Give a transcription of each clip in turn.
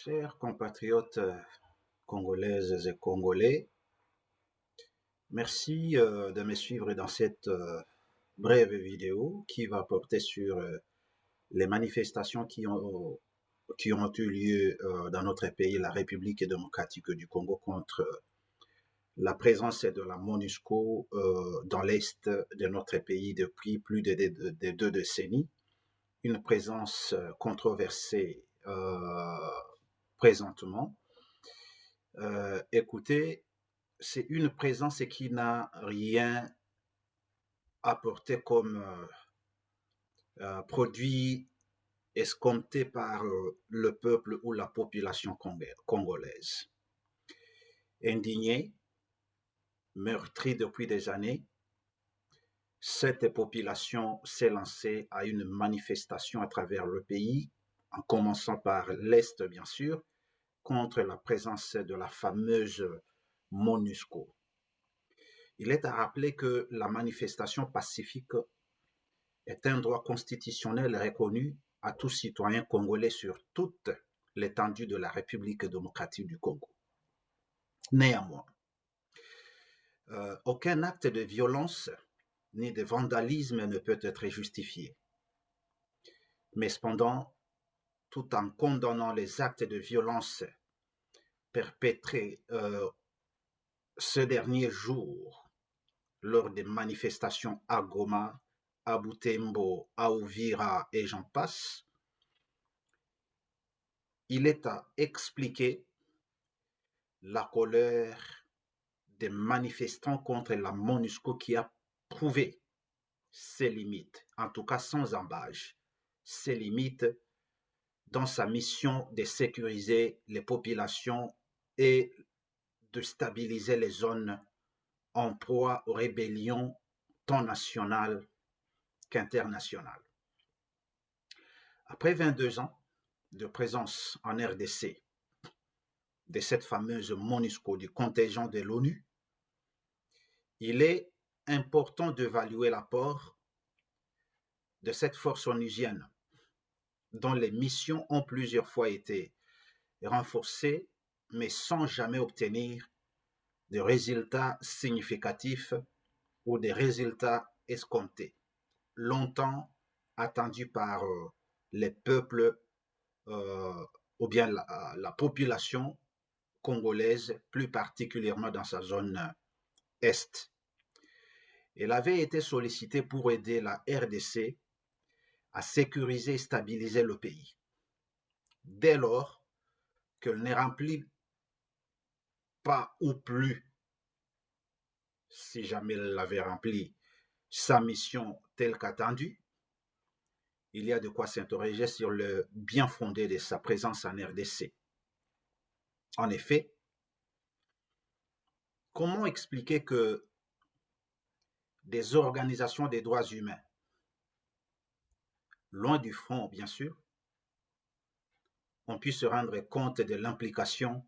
Chers compatriotes congolaises et congolais, merci de me suivre dans cette brève vidéo qui va porter sur les manifestations qui ont eu lieu dans notre pays, la République démocratique du Congo, contre la présence de la MONUSCO dans l'est de notre pays depuis plus de 2 décennies. Une présence controversée présentement. Écoutez, c'est une présence qui n'a rien apporté comme produit escompté par le peuple ou la population congolaise. Indignée, meurtrie depuis des années, cette population s'est lancée à une manifestation à travers le pays, en commençant par l'Est bien sûr, contre la présence de la fameuse MONUSCO. Il est à rappeler que la manifestation pacifique est un droit constitutionnel reconnu à tout citoyen congolais sur toute l'étendue de la République démocratique du Congo. Néanmoins, aucun acte de violence ni de vandalisme ne peut être justifié. Mais cependant, tout en condamnant les actes de violence perpétrés ces derniers jours lors des manifestations à Goma, à Butembo, à Uvira et j'en passe, il est à expliquer la colère des manifestants contre la MONUSCO qui a prouvé ses limites, en tout cas sans embâche, ses limites dans sa mission de sécuriser les populations et de stabiliser les zones en proie aux rébellions tant nationales qu'internationales. Après 22 ans de présence en RDC de cette fameuse MONUSCO, du contingent de l'ONU, il est important d'évaluer l'apport de cette force onusienne dont les missions ont plusieurs fois été renforcées, mais sans jamais obtenir de résultats significatifs ou des résultats escomptés, longtemps attendus par les peuples ou bien la population congolaise, plus particulièrement dans sa zone est. Elle avait été sollicitée pour aider la RDC à sécuriser et stabiliser le pays. Dès lors qu'elle ne remplit pas ou plus, si jamais elle l'avait rempli, sa mission telle qu'attendue, il y a de quoi s'interroger sur le bien fondé de sa présence en RDC. En effet, comment expliquer que des organisations des droits humains, loin du front bien sûr, ont pu se rendre compte de l'implication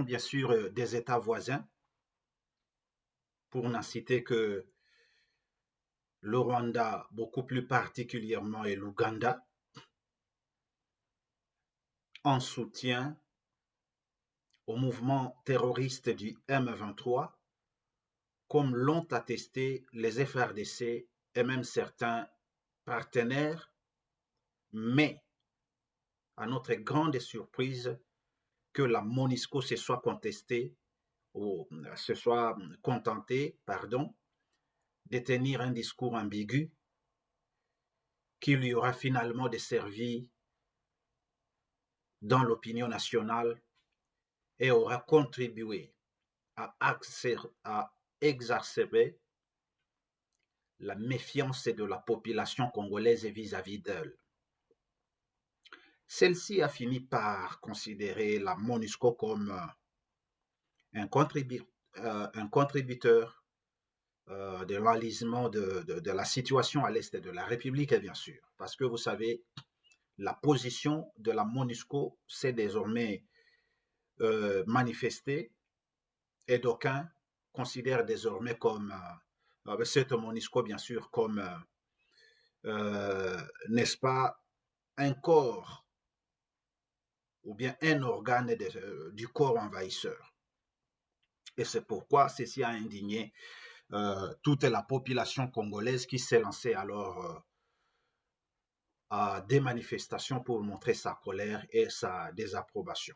bien sûr des États voisins, pour n'en citer que le Rwanda, beaucoup plus particulièrement, et l'Ouganda, en soutien au mouvement terroriste du M23, comme l'ont attesté les FRDC et même certains partenaires, mais à notre grande surprise, que la MONUSCO se soit contentée de tenir un discours ambigu qui lui aura finalement desservi dans l'opinion nationale et aura contribué à exacerber la méfiance de la population congolaise vis-à-vis d'elle. Celle-ci a fini par considérer la MONUSCO comme un contributeur de l'enlisement de la situation à l'est de la République, bien sûr. Parce que vous savez, la position de la MONUSCO s'est désormais manifestée et d'aucuns considèrent désormais comme cette MONUSCO, bien sûr, comme n'est-ce pas, un corps ou bien un organe du corps envahisseur. Et c'est pourquoi ceci a indigné toute la population congolaise qui s'est lancée alors à des manifestations pour montrer sa colère et sa désapprobation.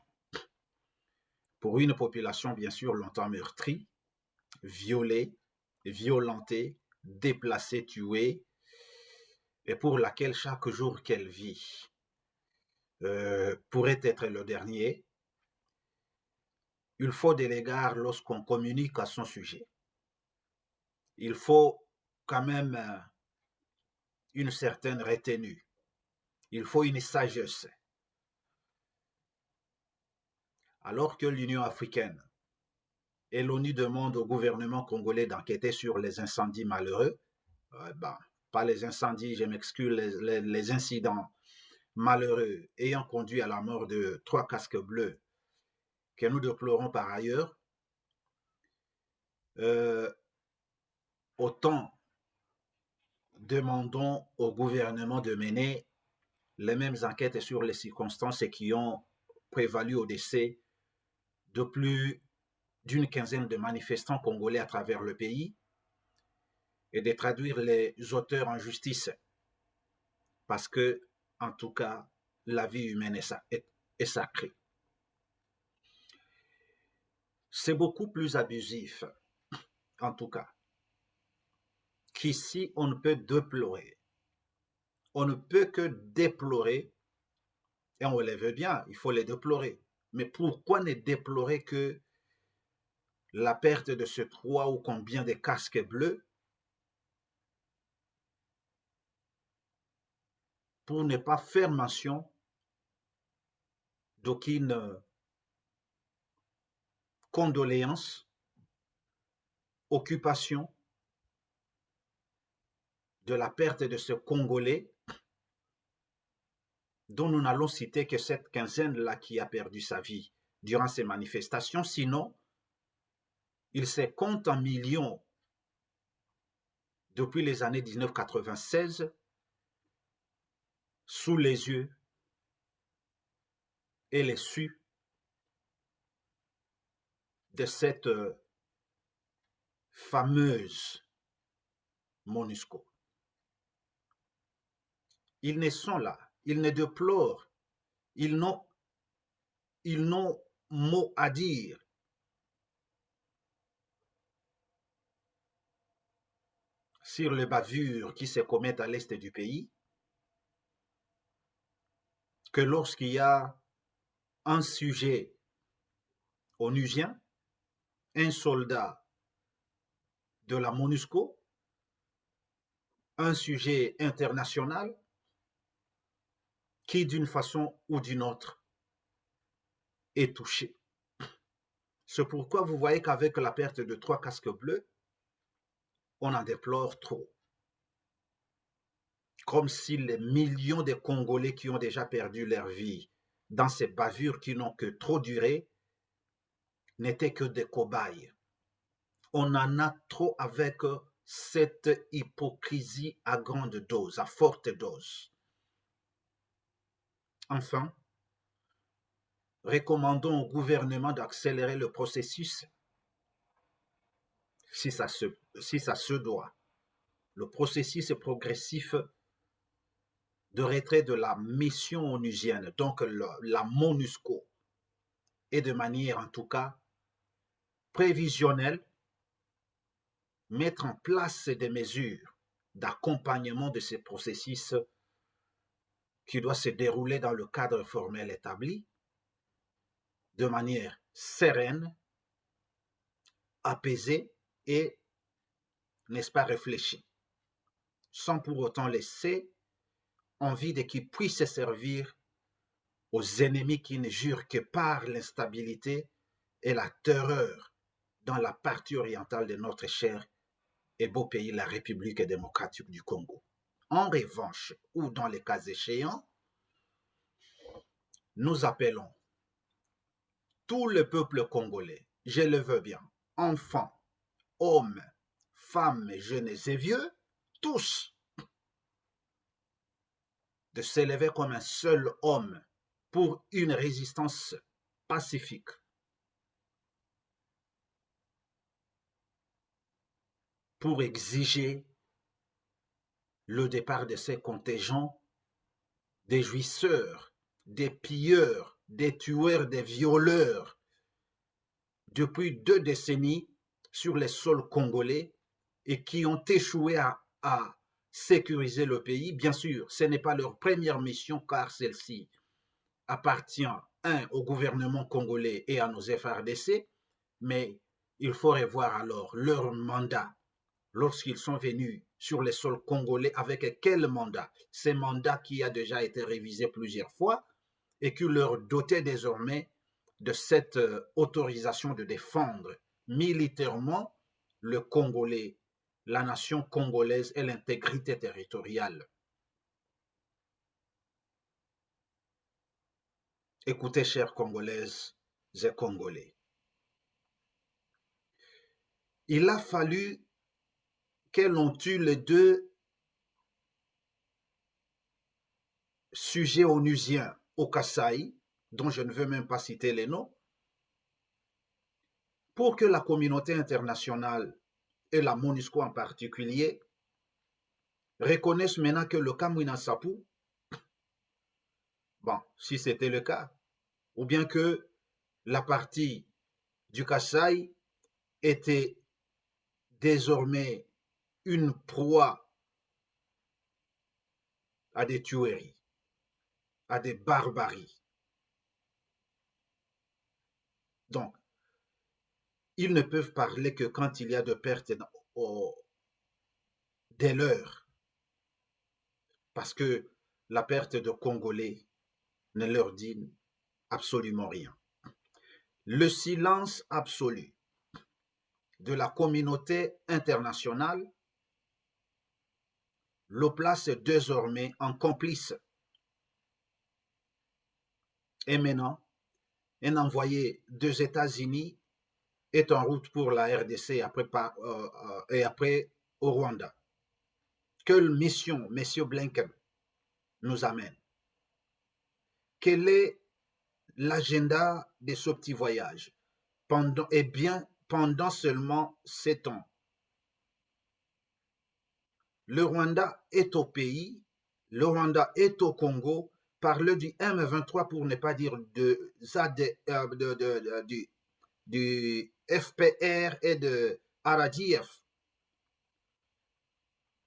Pour une population bien sûr longtemps meurtrie, violée, violentée, déplacée, tuée, et pour laquelle chaque jour qu'elle vit pourrait être le dernier, il faut des égards lorsqu'on communique à son sujet. Il faut quand même une certaine retenue. Il faut une sagesse. Alors que l'Union africaine et l'ONU demandent au gouvernement congolais d'enquêter sur les incendies malheureux, pas les incendies, je m'excuse, les incidents malheureux ayant conduit à la mort de 3 casques bleus que nous déplorons par ailleurs, autant demandons au gouvernement de mener les mêmes enquêtes sur les circonstances qui ont prévalu au décès de plus d'une quinzaine de manifestants congolais à travers le pays et de traduire les auteurs en justice. Parce que, en tout cas, la vie humaine est sacrée. C'est beaucoup plus abusif, en tout cas, qu'ici on ne peut déplorer. On ne peut que déplorer, et on les veut bien, il faut les déplorer. Mais pourquoi ne déplorer que la perte de ce 3 ou combien de casques bleus pour ne pas faire mention d'aucune condoléance, occupation de la perte de ce Congolais dont nous n'allons citer que cette quinzaine-là qui a perdu sa vie durant ces manifestations. Sinon, il se compte en millions depuis les années 1996 sous les yeux et les su de cette fameuse MONUSCO. Ils ne sont là, ils ne déplorent, ils n'ont mot à dire. Sur les bavures qui se commettent à l'est du pays, que lorsqu'il y a un sujet onusien, un soldat de la MONUSCO, un sujet international qui d'une façon ou d'une autre est touché. C'est pourquoi vous voyez qu'avec la perte de 3 casques bleus, on en déplore trop. Comme si les millions de Congolais qui ont déjà perdu leur vie dans ces bavures qui n'ont que trop duré n'étaient que des cobayes. On en a trop avec cette hypocrisie à grande dose, à forte dose. Enfin, recommandons au gouvernement d'accélérer le processus si ça se doit. Le processus progressif de retrait de la mission onusienne, donc la MONUSCO, et de manière en tout cas prévisionnelle, mettre en place des mesures d'accompagnement de ces processus qui doit se dérouler dans le cadre formel établi, de manière sereine, apaisée et, n'est-ce pas, réfléchie, sans pour autant laisser envie de qui puisse servir aux ennemis qui ne jurent que par l'instabilité et la terreur dans la partie orientale de notre cher et beau pays, la République démocratique du Congo. En revanche, ou dans les cas échéants, nous appelons tout le peuple congolais, je le veux bien, enfants, hommes, femmes, jeunes et vieux, tous, de s'élever comme un seul homme pour une résistance pacifique. Pour exiger le départ de ces contingents, des jouisseurs, des pilleurs, des tueurs, des violeurs, depuis 2 décennies sur les sols congolais et qui ont échoué à sécuriser le pays. Bien sûr, ce n'est pas leur première mission car celle-ci appartient, au gouvernement congolais et à nos FARDC, mais il faut revoir alors leur mandat lorsqu'ils sont venus sur les sols congolais, avec quel mandat? Ce mandat qui a déjà été révisé plusieurs fois et qui leur dotait désormais de cette autorisation de défendre militairement le Congolais, la nation congolaise et l'intégrité territoriale. Écoutez, chères Congolaises et Congolais, il a fallu que l'on tue les 2 sujets onusiens au Kasaï, dont je ne veux même pas citer les noms, pour que la communauté internationale et la MONUSCO en particulier reconnaissent maintenant que le Kamwina Nsapu, bon, si c'était le cas, ou bien que la partie du Kasaï était désormais une proie à des tueries, à des barbaries. Donc, ils ne peuvent parler que quand il y a de pertes des leurs, parce que la perte de Congolais ne leur dit absolument rien. Le silence absolu de la communauté internationale le place désormais en complice. Et maintenant, un envoyé des États-Unis est en route pour la RDC et après au Rwanda. Quelle mission M. Blinken nous amène? Quel est l'agenda de ce petit voyage? Pendant seulement 7 ans. Le Rwanda est au pays, le Rwanda est au Congo, parle du M23 pour ne pas dire du FPR et de RDF,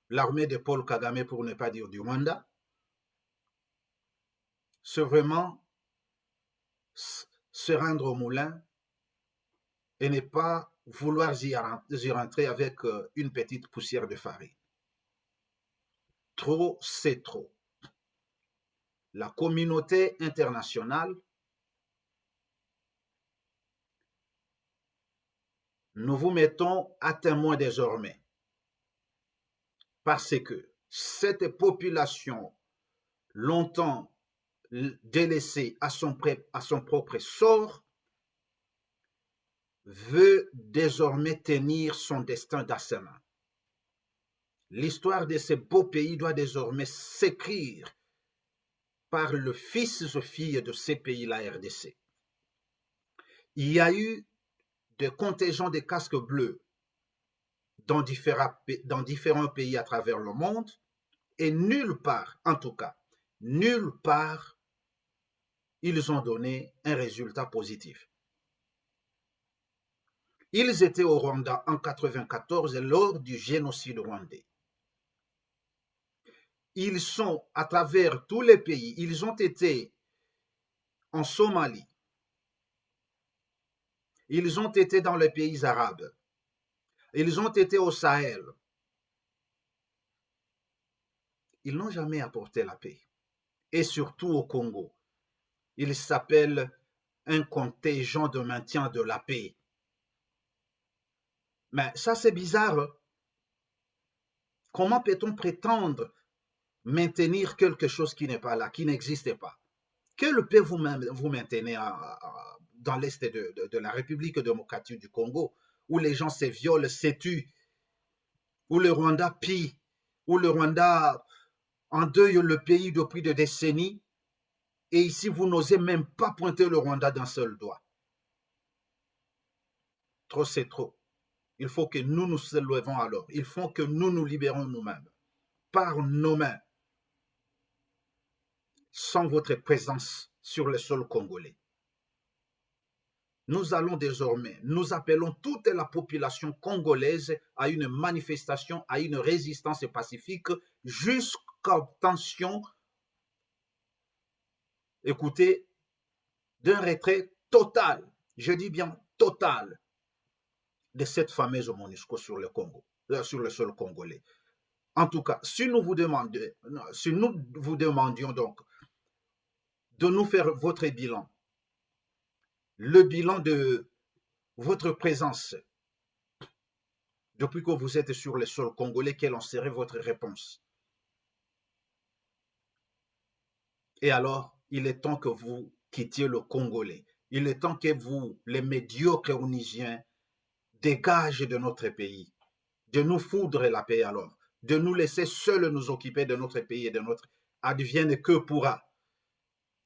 l'armée de Paul Kagame pour ne pas dire du Rwanda. C'est vraiment se rendre au moulin et ne pas vouloir y rentrer avec une petite poussière de farine. Trop, c'est trop. La communauté internationale, nous vous mettons à témoin désormais, parce que cette population longtemps délaissée à son propre sort veut désormais tenir son destin dans ses mains. L'histoire de ce beau pays doit désormais s'écrire par le fils et fille de ces pays, la RDC. Il y a eu des contingents de casques bleus dans différents pays à travers le monde, et nulle part, en tout cas, nulle part, ils ont donné un résultat positif. Ils étaient au Rwanda en 1994 lors du génocide rwandais. Ils sont à travers tous les pays, ils ont été en Somalie, ils ont été dans les pays arabes, ils ont été au Sahel. Ils n'ont jamais apporté la paix. Et surtout au Congo. Il s'appelle un contingent de maintien de la paix. Mais ça, c'est bizarre. Comment peut-on prétendre maintenir quelque chose qui n'est pas là, qui n'existe pas? Quelle paix vous maintenez dans l'est de la République démocratique du Congo, où les gens se violent, se tuent, où le Rwanda pille, où le Rwanda en deuil le pays depuis des décennies, et ici vous n'osez même pas pointer le Rwanda d'un seul doigt. Trop c'est trop. Il faut que nous nous élevons alors. Il faut que nous nous libérons nous-mêmes, par nos mains, sans votre présence sur le sol congolais. Nous allons désormais, nous appelons toute la population congolaise à une manifestation, à une résistance pacifique jusqu'à obtention, écoutez, d'un retrait total, je dis bien total, de cette fameuse MONUSCO sur le Congo, sur le sol congolais. En tout cas, si nous vous demandions donc de nous faire votre bilan, le bilan de votre présence depuis que vous êtes sur le sol congolais, quelle en serait votre réponse? Et alors, il est temps que vous quittiez le Congolais. Il est temps que vous, les médiocres Onisiens, dégagez de notre pays, de nous foudre la paix alors, de nous laisser seuls nous occuper de notre pays et de notre advienne que pourra.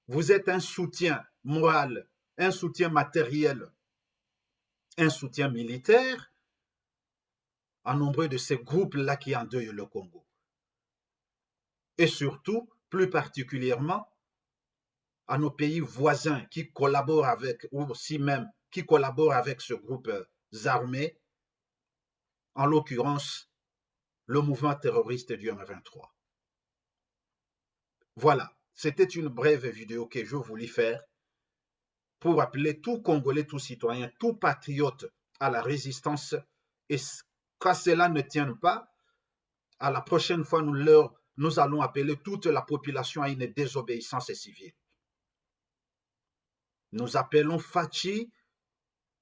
Vous êtes un soutien moral, un soutien matériel, un soutien militaire à nombreux de ces groupes-là qui endeuillent le Congo. Et surtout, plus particulièrement, à nos pays voisins qui collaborent avec, ou aussi même qui collaborent avec ce groupe armé, en l'occurrence le mouvement terroriste du M23. Voilà, c'était une brève vidéo que je voulais faire pour appeler tout Congolais, tout citoyen, tout patriote à la résistance. Et quand cela ne tient pas, à la prochaine fois, nous allons appeler toute la population à une désobéissance civile. Nous appelons Fachi,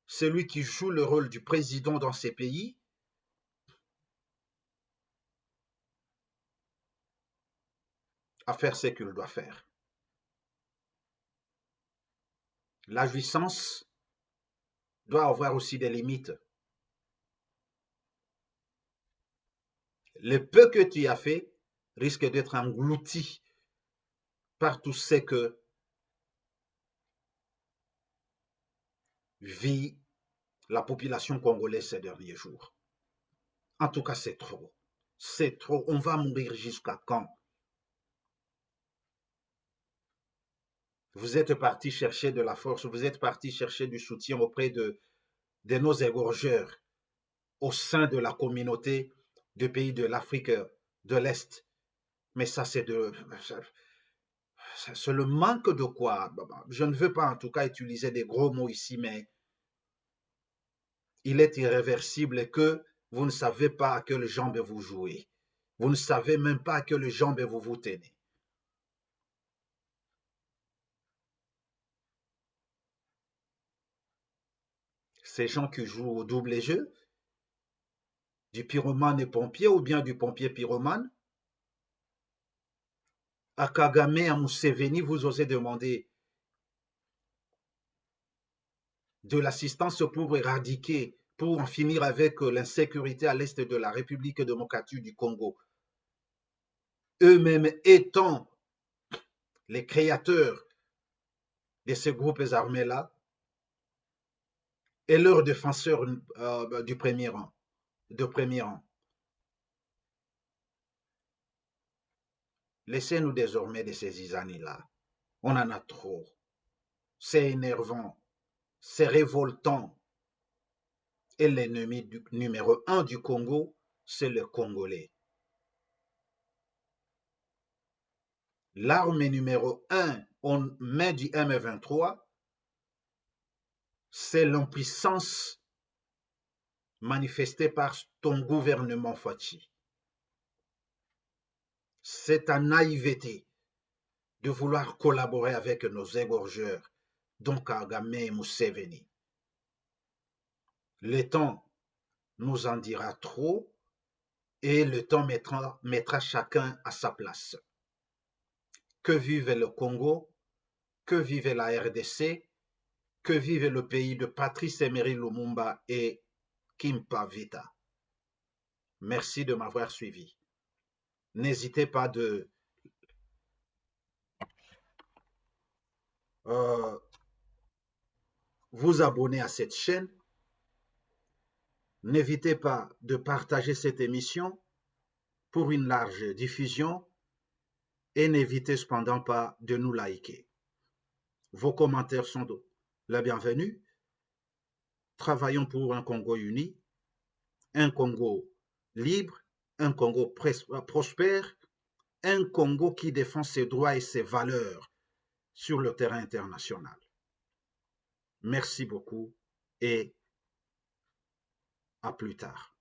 celui qui joue le rôle du président dans ces pays, à faire ce qu'il doit faire. La jouissance doit avoir aussi des limites. Le peu que tu as fait risque d'être englouti par tout ce que vit la population congolaise ces derniers jours. En tout cas, c'est trop. C'est trop. On va mourir jusqu'à quand? Vous êtes parti chercher de la force, vous êtes parti chercher du soutien auprès de nos égorgeurs au sein de la communauté des pays de l'Afrique de l'Est. Mais ça, c'est le manque de quoi? Je ne veux pas en tout cas utiliser des gros mots ici, mais il est irréversible que vous ne savez pas à quelle jambe vous jouez. Vous ne savez même pas à quelle jambe vous vous tenez. Ces gens qui jouent au double jeu, du pyromane et pompier ou bien du pompier pyromane, à Kagame, à Museveni, vous osez demander de l'assistance pour éradiquer, pour en finir avec l'insécurité à l'est de la République démocratique du Congo. Eux-mêmes étant les créateurs de ces groupes armés-là et leurs défenseurs du premier rang, de premier rang. Laissez-nous désormais de ces zizanies-là. On en a trop. C'est énervant, c'est révoltant. Et l'ennemi numéro 1 du Congo, c'est le Congolais. L'arme numéro 1 en main du M23, c'est l'impuissance manifestée par ton gouvernement Fachi. C'est ta naïveté de vouloir collaborer avec nos égorgeurs, donc Kagame et Museveni. Le temps nous en dira trop et le temps mettra chacun à sa place. Que vive le Congo, que vive la RDC, que vive le pays de Patrice Emery Lumumba et Kimpa Vita. Merci de m'avoir suivi. N'hésitez pas de vous abonner à cette chaîne. N'hésitez pas de partager cette émission pour une large diffusion et n'hésitez cependant pas de nous liker. Vos commentaires sont les bienvenus. Travaillons pour un Congo uni, un Congo libre, un Congo prospère, un Congo qui défend ses droits et ses valeurs sur le terrain international. Merci beaucoup et à plus tard.